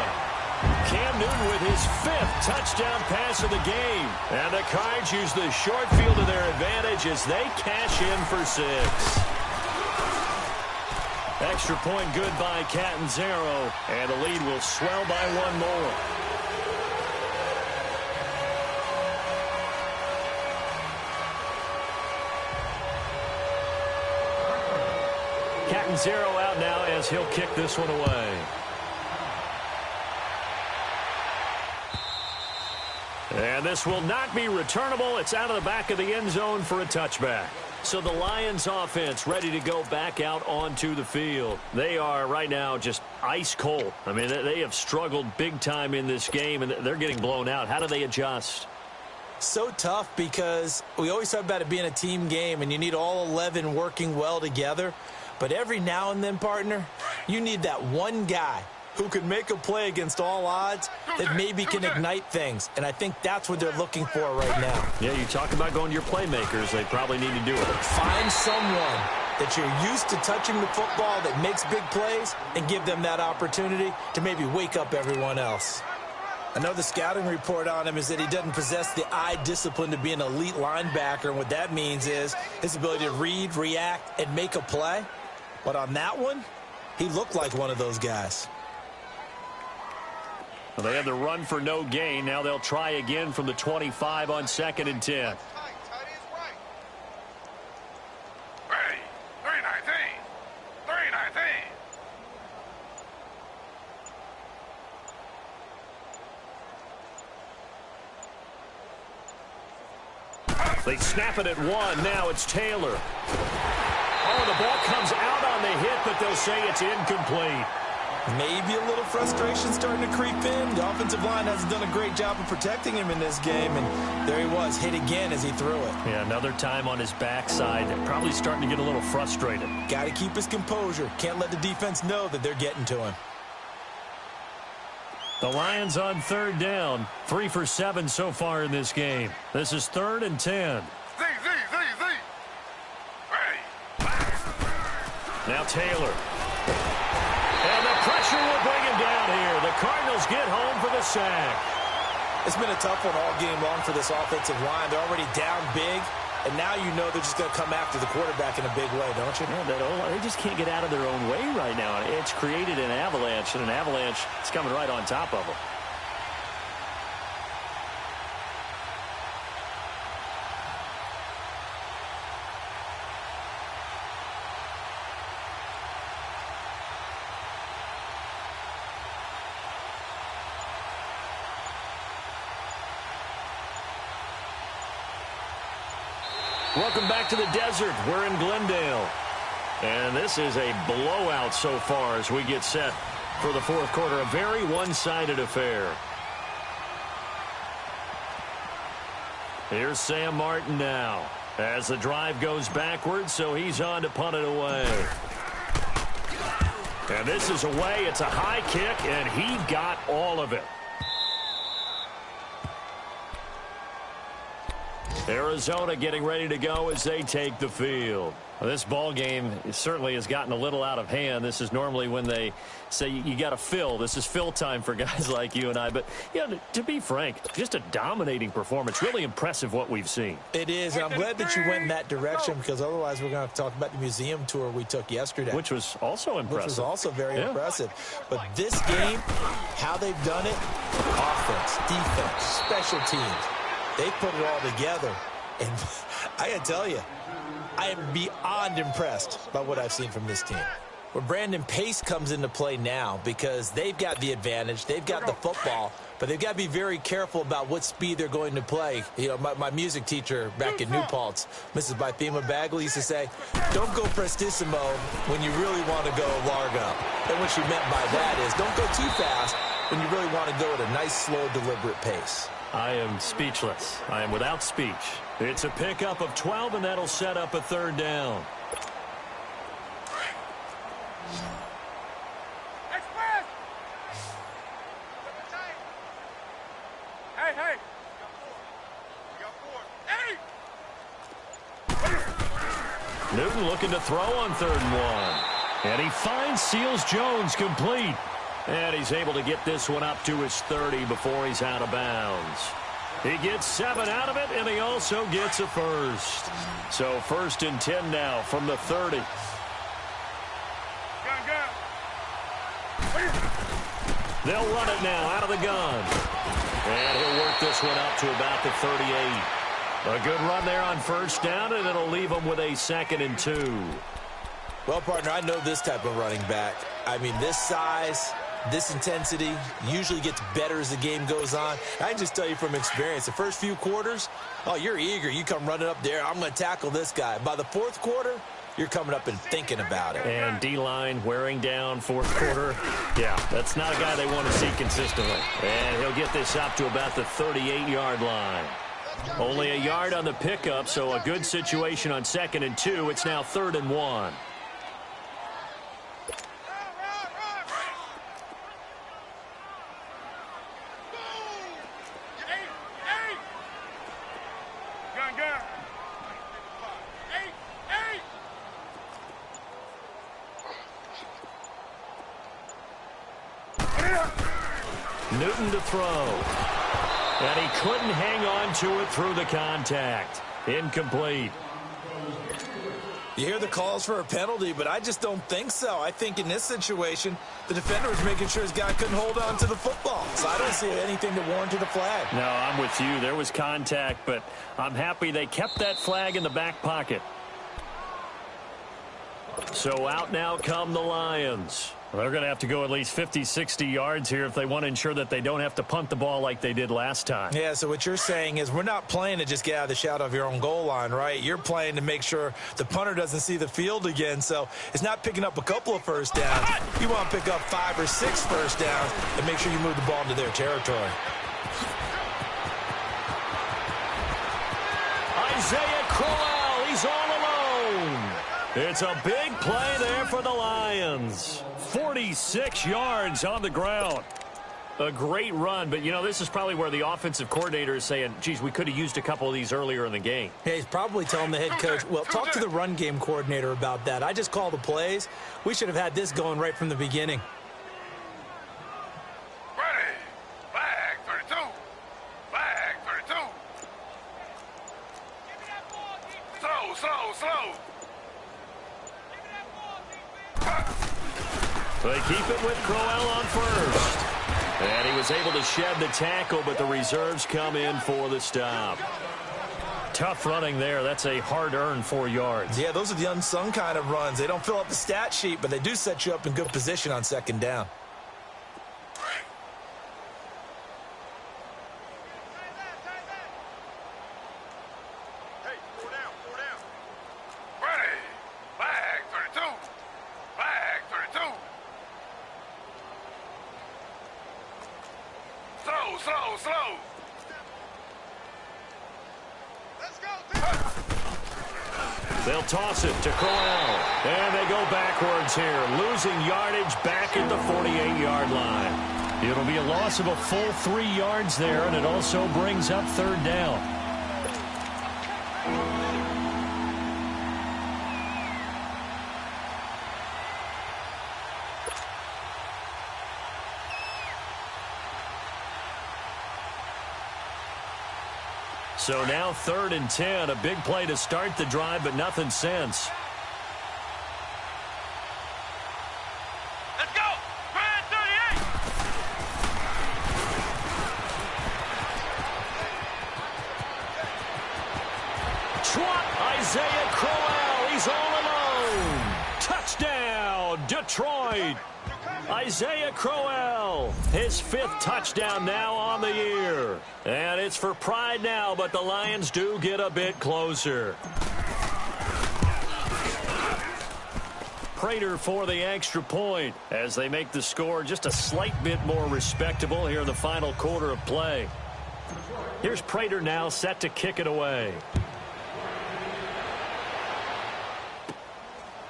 Cam Newton with his 5th touchdown pass of the game. And the Cards use the short field to their advantage as they cash in for 6. Extra point good by Catanzaro. And the lead will swell by 1 more. Catanzaro out now as he'll kick this one away. And this will not be returnable. It's out of the back of the end zone for a touchback. So the Lions offense ready to go back out onto the field. They are right now just ice cold. I mean, they have struggled big time in this game, and they're getting blown out. How do they adjust? So tough because we always talk about it being a team game, and you need all 11 working well together. But every now and then, partner, you need that one guy who can make a play against all odds that maybe can ignite things. And I think that's what they're looking for right now. Yeah, you talk about going to your playmakers. They probably need to do it. Find someone that you're used to touching the football that makes big plays and give them that opportunity to maybe wake up everyone else. Another scouting report on him is that he doesn't possess the eye discipline to be an elite linebacker. And what that means is his ability to read, react, and make a play. But on that one, he looked like one of those guys. Well, they had the run for no gain. Now they'll try again from the 25 on 2nd and 10. Ready. 319. 319. They snap it at 1. Now it's Taylor. Oh, the ball comes out on the hit, but they'll say it's incomplete. Maybe a little frustration starting to creep in. The offensive line hasn't done a great job of protecting him in this game, and there he was, hit again as he threw it. Yeah, another time on his backside. Probably starting to get a little frustrated. Got to keep his composure. Can't let the defense know that they're getting to him. The Lions on third down. 3 for 7 so far in this game. This is 3rd and 10. Now Taylor. And the pressure will bring him down here. The Cardinals get home for the sack. It's been a tough one all game long for this offensive line. They're already down big, and now you know they're just going to come after the quarterback in a big way, don't you? Yeah, they just can't get out of their own way right now. It's created an avalanche, and an avalanche is coming right on top of them. Welcome back to the desert. We're in Glendale. And this is a blowout so far as we get set for the fourth quarter. A very one-sided affair. Here's Sam Martin now as the drive goes backwards, so he's on to punt it away. And this is away. It's a high kick, and he got all of it. Arizona getting ready to go as they take the field. Well, this ball game certainly has gotten a little out of hand. This is normally when they say you got to fill. This is fill time for guys like you and I. But, you know, to be frank, just a dominating performance. Really impressive what we've seen. It is, and I'm glad that you went in that direction because otherwise we're going to talk about the museum tour we took yesterday. Which was also impressive. Which was also very impressive. But this game, how they've done it, offense, defense, special teams, they put it all together. And I got to tell you, I am beyond impressed by what I've seen from this team. Well, Brandon, pace comes into play now because they've got the advantage. They've got the football, but they've got to be very careful about what speed they're going to play. You know, my music teacher back in New Paltz, Mrs. Bythema Bagley, used to say, don't go prestissimo when you really want to go largo. And what she meant by that is don't go too fast when you really want to go at a nice, slow, deliberate pace. I am speechless. I am without speech. It's a pickup of 12, and that'll set up a third down. Express! Hey! Newton looking to throw on 3rd and 1. And he finds Seals Jones complete. And he's able to get this one up to his 30 before he's out of bounds. He gets 7 out of it, and he also gets a first. So 1st and 10 now from the 30. They'll run it now out of the gun. And he'll work this one up to about the 38. A good run there on 1st down, and it'll leave him with a 2nd and 2. Well, partner, I know this type of running back. I mean, this size, this intensity usually gets better as the game goes on. I can just tell you from experience, the first few quarters, oh, you're eager. You come running up there, I'm going to tackle this guy. By the 4th quarter, you're coming up and thinking about it. And D-line wearing down 4th quarter. Yeah, that's not a guy they want to see consistently. And he'll get this up to about the 38-yard line. Only a yard on the pickup, so a good situation on 2nd and 2. It's now 3rd and 1. Newton to throw. And he couldn't hang on to it through the contact. Incomplete. You hear the calls for a penalty, but I just don't think so. I think in this situation, the defender was making sure his guy couldn't hold on to the football. So I don't see anything that warranted a flag. No, I'm with you. There was contact, but I'm happy they kept that flag in the back pocket. So out now come the Lions. They're going to have to go at least 50, 60 yards here if they want to ensure that they don't have to punt the ball like they did last time. Yeah, so what you're saying is we're not playing to just get out of the shadow of your own goal line, right? You're playing to make sure the punter doesn't see the field again. So it's not picking up a couple of first downs. You want to pick up 5 or 6 first downs and make sure you move the ball into their territory. Isaiah Crowell, he's all alone. It's a big play there for the Lions. 46 yards on the ground. A great run, but, you know, this is probably where the offensive coordinator is saying, geez, we could have used a couple of these earlier in the game. Hey, he's probably telling the head coach, well, talk to the run game coordinator about that. I just call the plays. We should have had this going right from the beginning. Ready. Flag 32. Flag 32. Slow, slow, slow. They keep it with Crowell on first. And he was able to shed the tackle, but the reserves come in for the stop. Tough running there. That's a hard-earned 4 yards. Yeah, those are the unsung kind of runs. They don't fill up the stat sheet, but they do set you up in good position on second down. Hey, 4 down, 4 down. Ready. Flag 32. Flag 32. Slow, slow, slow. Let's go, team. They'll toss it to Crowell. And they go backwards here, losing yardage back at the 48-yard line. It'll be a loss of a full 3 yards there, and it also brings up third down. So now 3rd and 10, a big play to start the drive, but nothing since. Let's go. Grand 38. Trot Isaiah Crowell. He's all alone. Touchdown, Detroit. Isaiah Crowell, his 5th touchdown now on the year. And it's for pride now, but the Lions do get a bit closer. Prater for the extra point as they make the score just a slight bit more respectable here in the final quarter of play. Here's Prater now set to kick it away.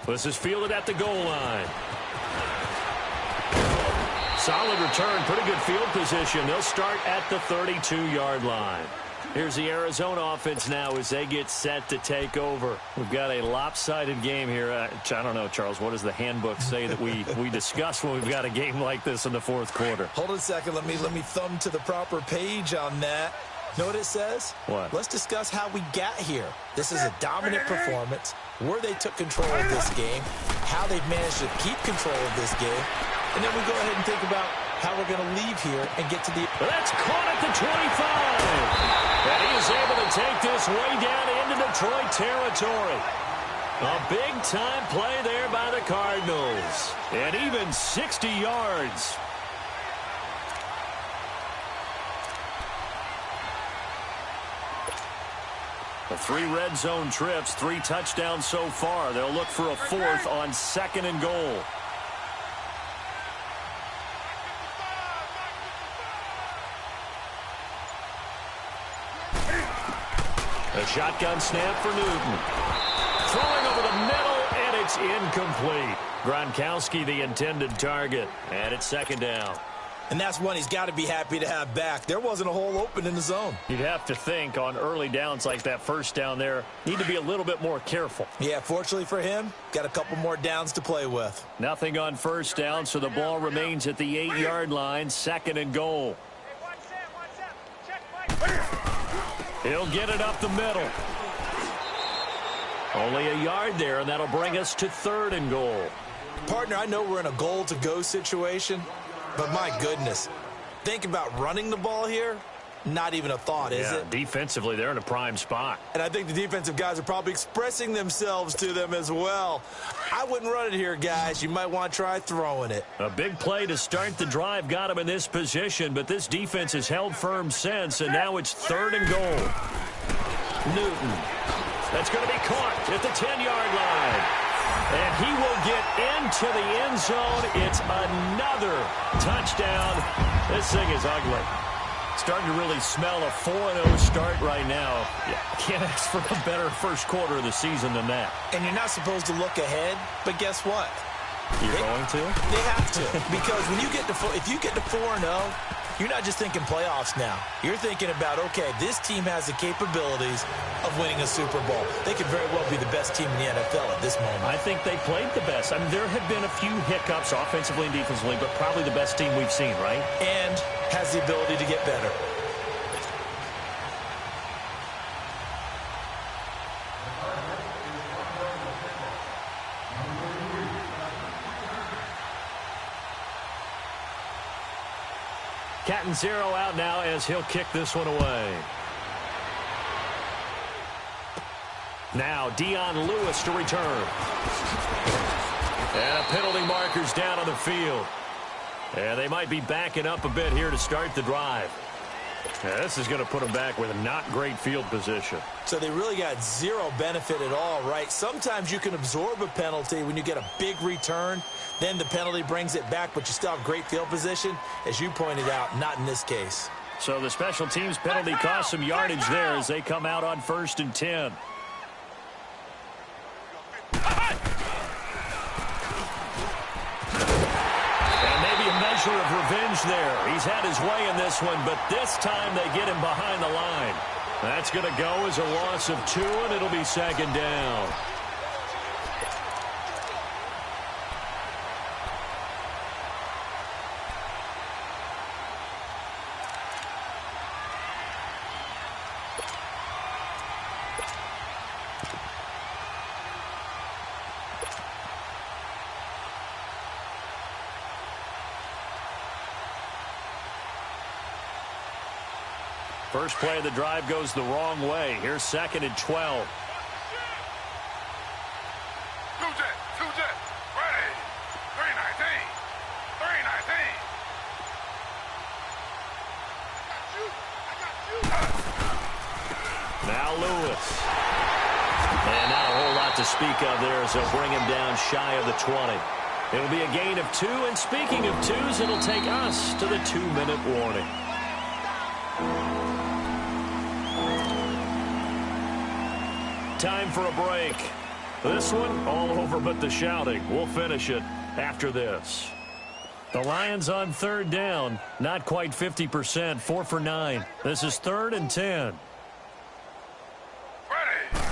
This is fielded at the goal line. Solid return, pretty good field position. They'll start at the 32-yard line. Here's the Arizona offense now as they get set to take over. We've got a lopsided game here. I don't know, Charles, what does the handbook say that we discuss when we've got a game like this in the 4th quarter? Hold on a second. Let me thumb to the proper page on that. Know what it says? What? Let's discuss how we got here. This is a dominant performance, where they took control of this game, how they've managed to keep control of this game, and then we go ahead and think about how we're going to leave here and get to the... That's caught at the 25. And he is able to take this way down into Detroit territory. A big-time play there by the Cardinals. And even 60 yards. The 3 red zone trips, 3 touchdowns so far. They'll look for a 4th on 2nd and goal. A shotgun snap for Newton. Throwing over the middle, and it's incomplete. Gronkowski the intended target, and it's 2nd down. And that's one he's got to be happy to have back. There wasn't a hole open in the zone. You'd have to think on early downs like that first down there, need to be a little bit more careful. Yeah, fortunately for him, got a couple more downs to play with. Nothing on first down, so the ball remains at the 8-yard line, 2nd and goal. He'll get it up the middle. Only a yard there, and that'll bring us to 3rd and goal. Partner, I know we're in a goal-to-go situation, but my goodness, think about running the ball here. Not even a thought, is it? Defensively, they're in a prime spot. And I think the defensive guys are probably expressing themselves to them as well. I wouldn't run it here, guys. You might want to try throwing it. A big play to start the drive got him in this position, but this defense has held firm since, and now it's 3rd and goal. Newton. That's going to be caught at the 10-yard line. And he will get into the end zone. It's another touchdown. This thing is ugly. Starting to really smell a 4-0 start right now. Can't ask for a better first quarter of the season than that. And you're not supposed to look ahead, but guess what? You're going to? They have to. Because when you get to if you get to 4-0, you're not just thinking playoffs now. You're thinking about, okay, this team has the capabilities of winning a Super Bowl. They could very well be the best team in the NFL at this moment. I think they played the best. I mean, there have been a few hiccups offensively and defensively, but probably the best team we've seen, right? And has the ability to get better. Catanzaro out now as he'll kick this one away. Now Dion Lewis to return. And a penalty marker's down on the field. And they might be backing up a bit here to start the drive. Yeah, this is going to put them back with a not great field position. So they really got zero benefit at all, right? Sometimes you can absorb a penalty when you get a big return. Then the penalty brings it back, but you still have great field position. As you pointed out, not in this case. So the special teams penalty cost some yardage there as they come out on 1st and 10. Measure of revenge there. He's had his way in this one, but this time they get him behind the line. That's going to go as a loss of 2, and it'll be 2nd down. First play of the drive goes the wrong way. Here's 2nd and 12. Two jet. Ready. 319. 319. Now Lewis. And not a whole lot to speak of there as they'll bring him down shy of the 20. It'll be a gain of 2, and speaking of 2s, it'll take us to the 2-minute warning. Time for a break. This one, all over but the shouting. We'll finish it after this. The Lions on 3rd down. Not quite 50%. 4 for 9. This is 3rd and 10. Ready.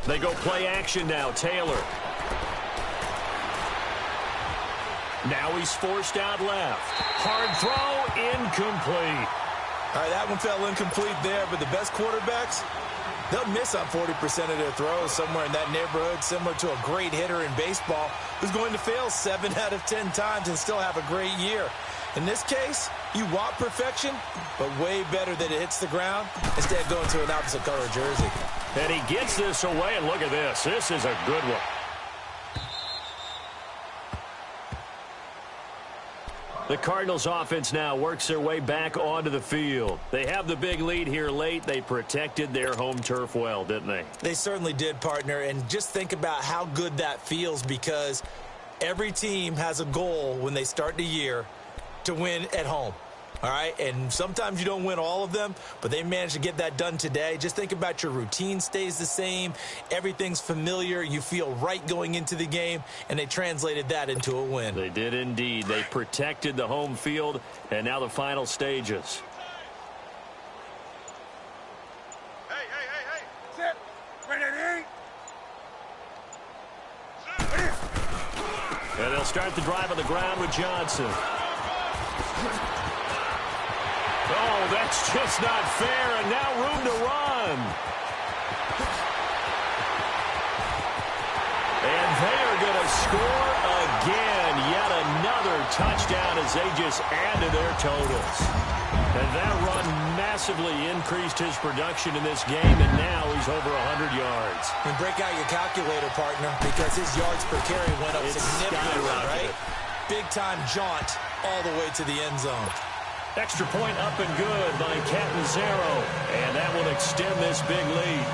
They go play action now. Taylor. Now he's forced out left. Hard throw, incomplete. All right, that one fell incomplete there, but the best quarterbacks, they'll miss on 40% of their throws, somewhere in that neighborhood, similar to a great hitter in baseball who's going to fail 7 out of 10 times and still have a great year. In this case, you want perfection, but way better that it hits the ground instead of going to an opposite color jersey. And he gets this away, and look at this. This is a good one. The Cardinals offense now works their way back onto the field. They have the big lead here late. They protected their home turf well, didn't they? They certainly did, partner. And just think about how good that feels, because every team has a goal when they start the year to win at home. All right, and sometimes you don't win all of them, but they managed to get that done today. Just think about your routine stays the same. Everything's familiar. You feel right going into the game, and they translated that into a win. They did indeed. They protected the home field, and now the final stages. Hey. Set. Ready. And they'll start the drive on the ground with Johnson. Oh, that's just not fair, and now room to run. And they are going to score again. Yet another touchdown as they just add to their totals. And that run massively increased his production in this game, and now he's over 100 yards. And break out your calculator, partner, because his yards per carry went up significantly, right? Big-time jaunt all the way to the end zone. Extra point up and good by Catanzaro, and that will extend this big lead.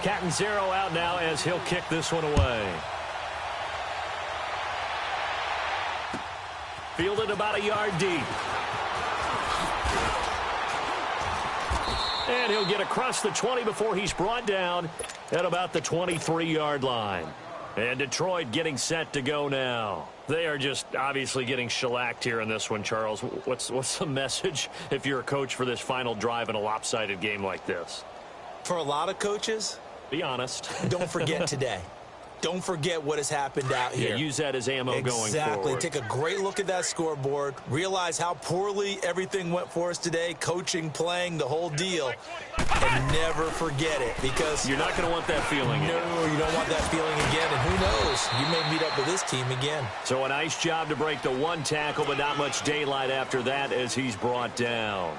Catanzaro out now as he'll kick this one away. Fielded about a yard deep. And he'll get across the 20 before he's brought down at about the 23-yard line. And Detroit getting set to go now. They are just obviously getting shellacked here in this one, Charles. What's the message if you're a coach for this final drive in a lopsided game like this? For a lot of coaches, be honest. Don't forget today. Don't forget what has happened out here. Yeah, use that as ammo going forward. Exactly. Take a great look at that scoreboard. Realize how poorly everything went for us today. Coaching, playing, the whole deal. And never forget it, because you're not going to want that feeling again. No, you don't want that feeling again. And who knows? You may meet up with this team again. So a nice job to break the one tackle, but not much daylight after that as he's brought down.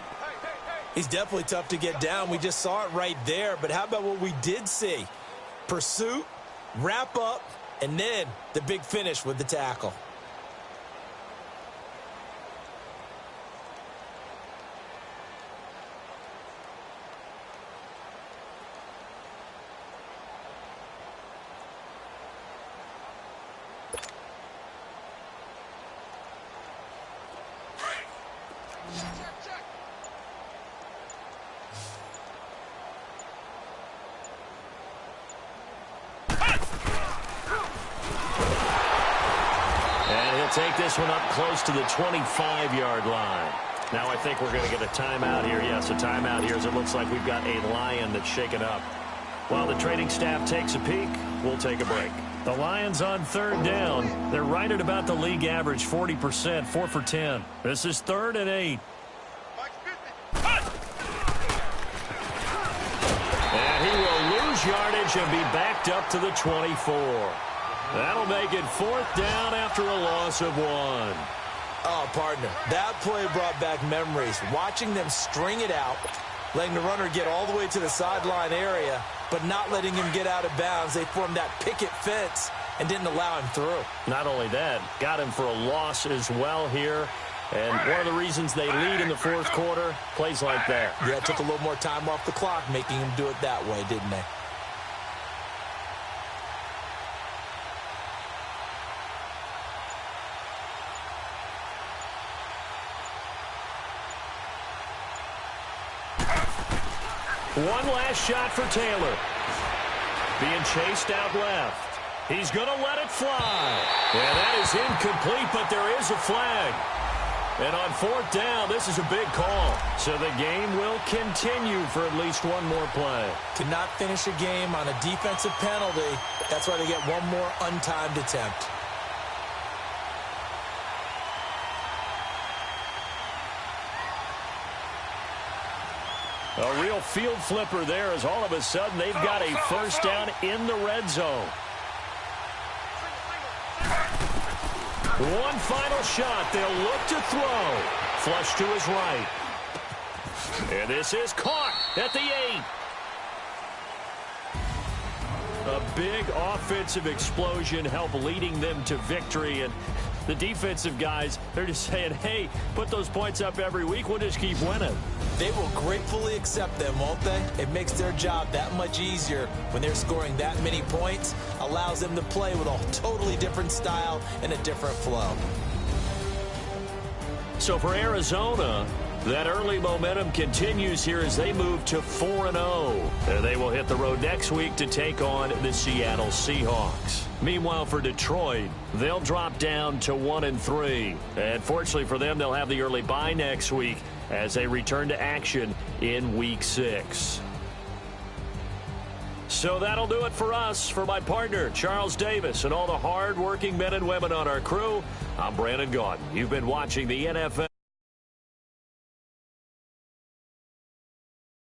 He's definitely tough to get down. We just saw it right there. But how about what we did see? Pursuit, wrap up, and then the big finish with the tackle. Take this one up close to the 25-yard line. Now I think we're going to get a timeout here. Yes, a timeout here as it looks like we've got a Lion that's shaken up. While the training staff takes a peek, we'll take a break. The Lions on third down. They're right at about the league average, 40%, 4 for 10. This is 3rd and 8. And he will lose yardage and be backed up to the 24. That'll make it 4th down after a loss of 1. Oh, partner, that play brought back memories. Watching them string it out, letting the runner get all the way to the sideline area, but not letting him get out of bounds. They formed that picket fence and didn't allow him through. Not only that, got him for a loss as well here. And one of the reasons they lead in the 4th quarter, plays like that. Yeah, it took a little more time off the clock, making him do it that way, didn't they? One last shot for Taylor. Being chased out left. He's going to let it fly. Yeah, that is incomplete, but there is a flag. And on 4th down, this is a big call. So the game will continue for at least one more play. Cannot finish a game on a defensive penalty. That's why they get one more untimed attempt. A real field flipper there as all of a sudden they've got a 1st down in the red zone. One final shot. They'll look to throw. Flush to his right. And this is caught at the 8. A big offensive explosion helped leading them to victory. And the defensive guys, they're just saying, hey, put those points up every week. We'll just keep winning. They will gratefully accept them, won't they? It makes their job that much easier when they're scoring that many points. Allows them to play with a totally different style and a different flow. So for Arizona, that early momentum continues here as they move to 4-0. They will hit the road next week to take on the Seattle Seahawks. Meanwhile, for Detroit, they'll drop down to 1-3. And fortunately for them, they'll have the early bye next week as they return to action in Week 6. So that'll do it for us. For my partner, Charles Davis, and all the hard-working men and women on our crew, I'm Brandon Gaudin. You've been watching the NFL